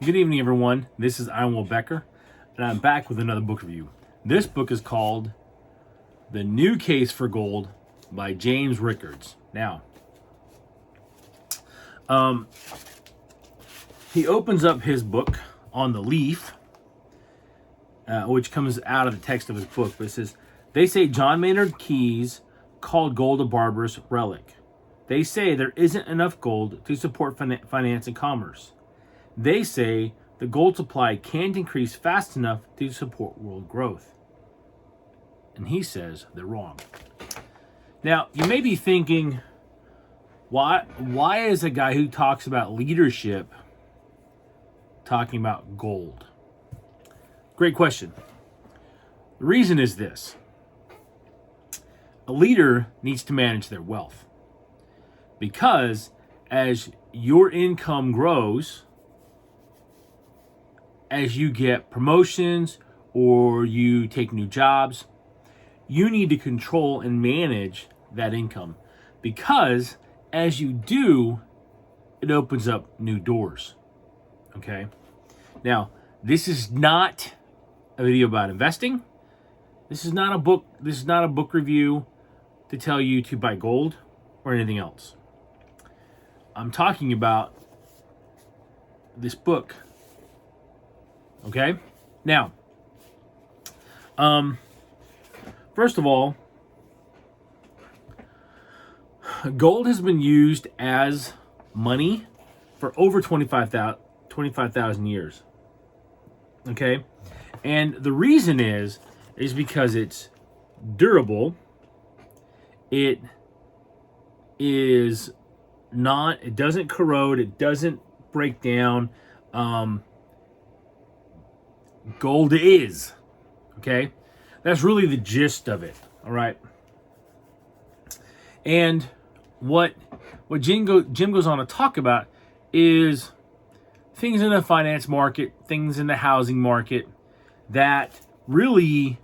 Good evening, everyone. This is Will Becker, and I'm back with another book review. This book is called The New Case for Gold by James Rickards. Now, he opens up his book on the leaf, which comes out of the text of his book, but it says, they say John Maynard Keynes called gold a barbarous relic. They say there isn't enough gold to support finance and commerce. They say the gold supply can't increase fast enough to support world growth. And he says they're wrong. Now, you may be thinking, why is a guy who talks about leadership talking about gold? Great question. The reason is this. A leader needs to manage their wealth. Because as your income grows, as you get promotions or you take new jobs, you need to control and manage that income, because as you do, it opens up new doors. Okay? Now, this is not a video about investing. This is not a book review to tell you to buy gold or anything else. I'm talking about this book. Okay? Now, first of all, gold has been used as money for over 25,000 years. Okay? And the reason is because it's durable. It doesn't corrode, it doesn't break down. Gold is. Okay? That's really the gist of it. All right? And what Jim goes on to talk about is things in the finance market, things in the housing market that really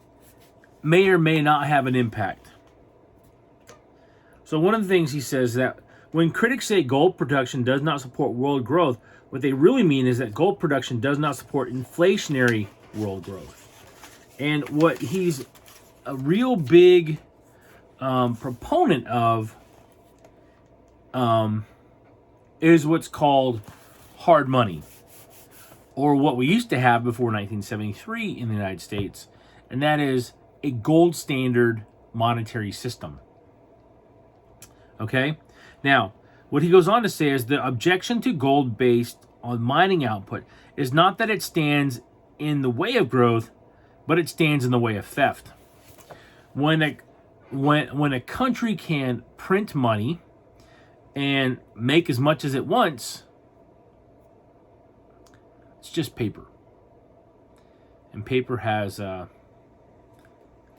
may or may not have an impact. So one of the things he says that when critics say gold production does not support world growth, what they really mean is that gold production does not support inflationary world growth. And what he's a real big proponent of is what's called hard money, or what we used to have before 1973 in the United States, and that is a gold standard monetary system. Okay? Now, what he goes on to say is the objection to gold based on mining output is not that it stands in the way of growth, but it stands in the way of theft. When a country can print money and make as much as it wants, it's just paper. And paper has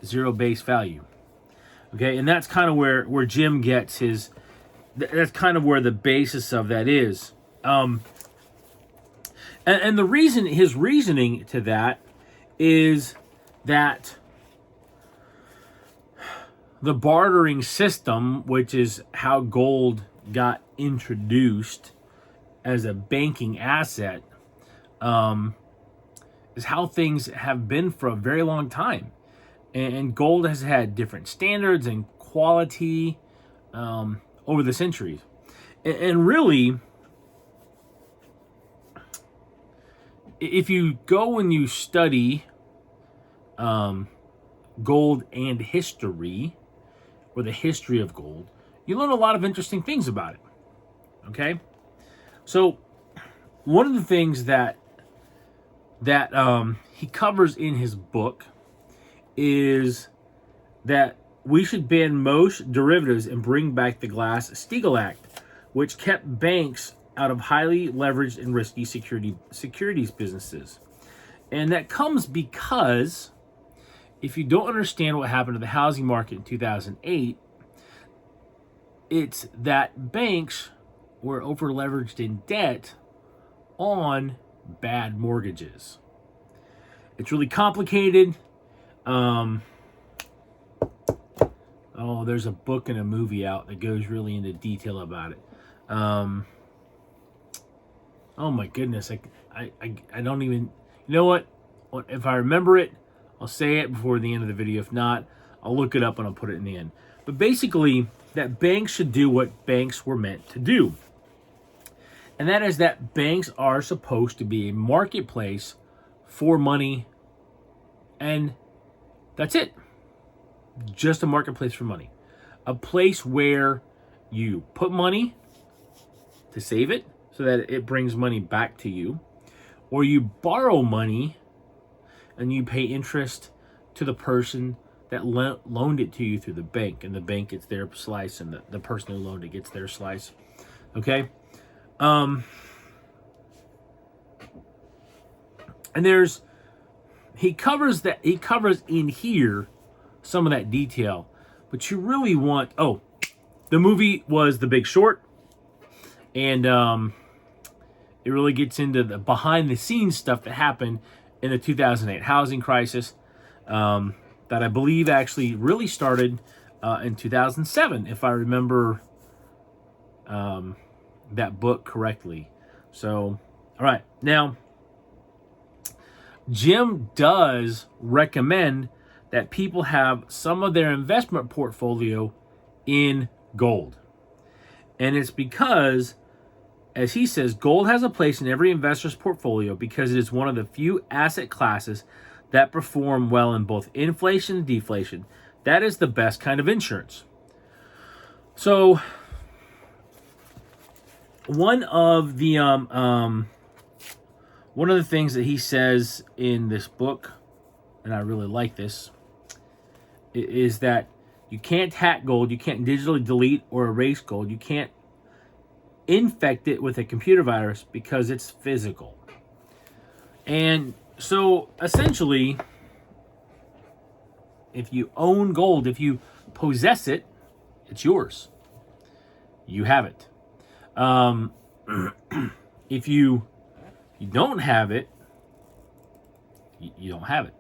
zero base value. Okay, and that's kind of where Jim gets his. That's kind of where the basis of that is. And the reason, his reasoning to that is that the bartering system, which is how gold got introduced as a banking asset, is how things have been for a very long time. And gold has had different standards and quality over the centuries. And really, if you go and you study gold and history, or the history of gold, you learn a lot of interesting things about it. Okay? So, one of the things that he covers in his book is that we should ban most derivatives and bring back the Glass-Steagall Act, which kept banks out of highly leveraged and risky securities businesses. And that comes because if you don't understand what happened to the housing market in 2008, it's that banks were over leveraged in debt on bad mortgages. It's really complicated. There's a book and a movie out that goes really into detail about it. Oh my goodness, I don't even, you know what? If I remember it, I'll say it before the end of the video. If not, I'll look it up and I'll put it in the end. But basically, that banks should do what banks were meant to do. And that is that banks are supposed to be a marketplace for money, and that's it. Just a marketplace for money. A place where you put money to save it so that it brings money back to you, or you borrow money and you pay interest to the person that loaned it to you through the bank, and the bank gets their slice, and the person who loaned it gets their slice. Okay? And he covers in here some of that detail, but you really want, the movie was The Big Short, and it really gets into the behind the scenes stuff that happened in the 2008 housing crisis, that I believe actually really started in 2007, if I remember that book correctly. So, all right, now Jim does recommend that people have some of their investment portfolio in gold. And it's because, as he says, gold has a place in every investor's portfolio because it is one of the few asset classes that perform well in both inflation and deflation. That is the best kind of insurance. So, one of the things that he says in this book, and I really like this, is that you can't hack gold, you can't digitally delete or erase gold, you can't infect it with a computer virus because it's physical. And so essentially, if you own gold, if you possess it, it's yours. You have it. If you don't have it, you don't have it.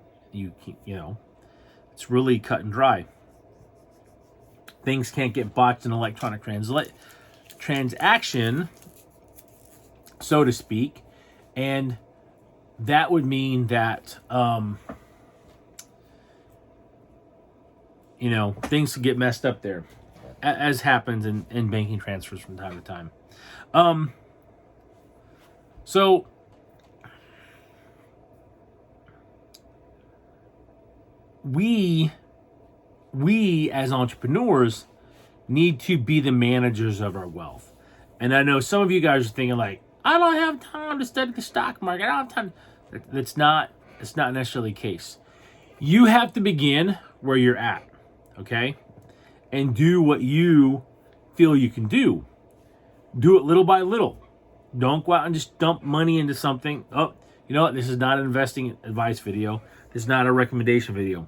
It's really cut and dry. Things can't get botched in electronic transaction, so to speak, and that would mean that things could get messed up there, as happens in banking transfers from time to time. So we as entrepreneurs need to be the managers of our wealth. And I know some of you guys are thinking like, I don't have time to study the stock market. I don't have time. That's not necessarily the case. You have to begin where you're at, okay? And do what you feel you can do. Do it little by little. Don't go out and just dump money into something. Oh, you know what? This is not an investing advice video. This is not a recommendation video.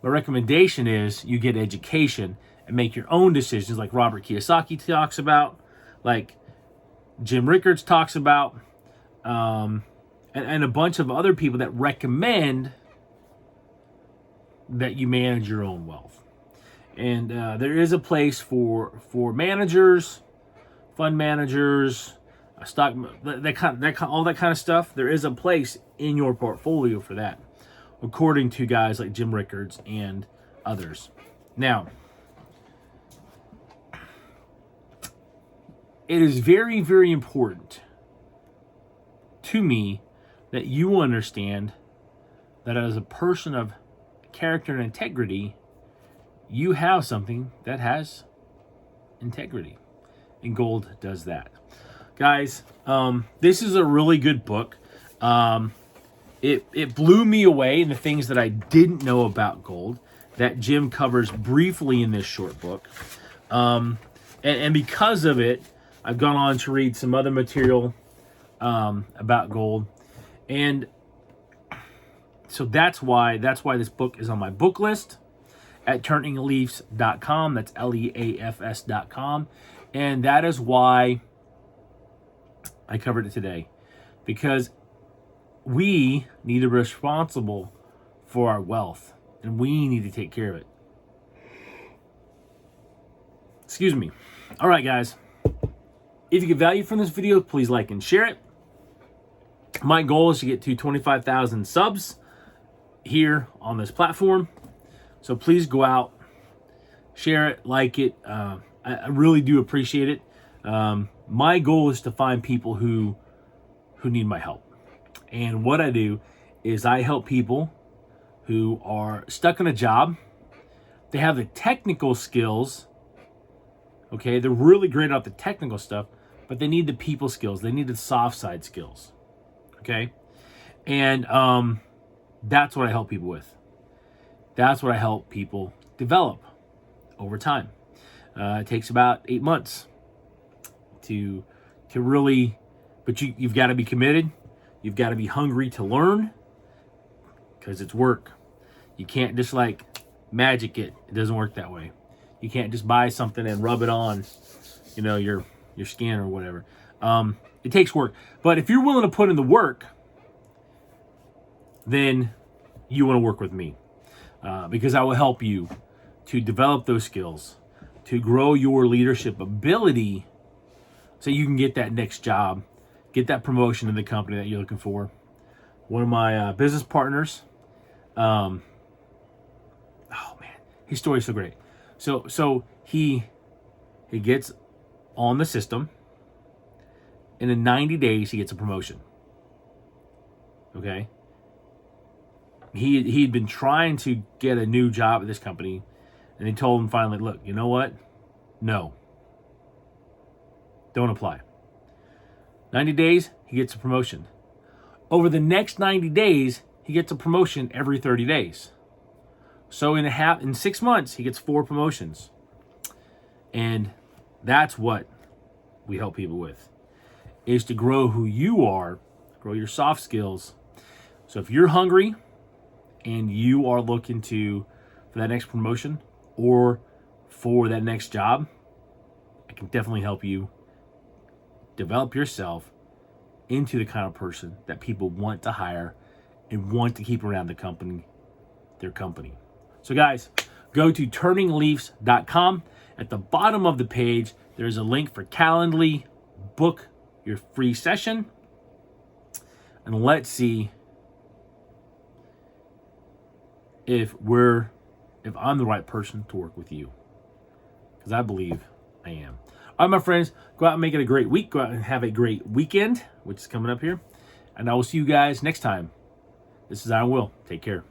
My recommendation is you get education and make your own decisions, like Robert Kiyosaki talks about, like Jim Rickards talks about, and a bunch of other people that recommend that you manage your own wealth. And there is a place for managers, fund managers, stock, all that kind of stuff. There is a place in your portfolio for that, according to guys like Jim Rickards and others. Now, it is very, very important to me that you understand that as a person of character and integrity, you have something that has integrity. And gold does that. Guys, this is a really good book. It blew me away in the things that I didn't know about gold that Jim covers briefly in this short book. And because of it, I've gone on to read some other material about gold. And so that's why this book is on my book list at turningleafs.com. That's leafs.com. And that is why I covered it today, because we need to be responsible for our wealth, and we need to take care of it. Excuse me. All right, guys. If you get value from this video, please like and share it. My goal is to get to 25,000 subs here on this platform. So please go out, share it, like it. I really do appreciate it. My goal is to find people who need my help. And what I do is I help people who are stuck in a job. They have the technical skills. Okay, they're really great at the technical stuff, but they need the people skills. They need the soft side skills. Okay, and that's what I help people with. That's what I help people develop over time. It takes about 8 months to really, but you've got to be committed. You've got to be hungry to learn, because it's work. You can't just like magic it. It doesn't work that way. You can't just buy something and rub it on, your skin or whatever. It takes work. But if you're willing to put in the work, then you want to work with me, because I will help you to develop those skills, to grow your leadership ability, so you can get that next job, get that promotion in the company that you're looking for. One of my business partners, oh man, his story is so great. So he gets on the system, and in 90 days he gets a promotion. Okay. He'd been trying to get a new job at this company, and they told him finally, look, you know what? No. Don't apply. 90 days, he gets a promotion. Over the next 90 days, he gets a promotion every 30 days. So in 6 months, he gets 4 promotions. And that's what we help people with, is to grow who you are, grow your soft skills. So if you're hungry and you are looking for that next promotion or for that next job, I can definitely help you develop yourself into the kind of person that people want to hire and want to keep around their company. So guys, go to turningleafs.com. At the bottom of the page, there's a link for Calendly. Book your free session, and let's see if I'm the right person to work with you, because I believe I am. All right, my friends, go out and make it a great week. Go out and have a great weekend, which is coming up here. And I will see you guys next time. This is Iron Will. Take care.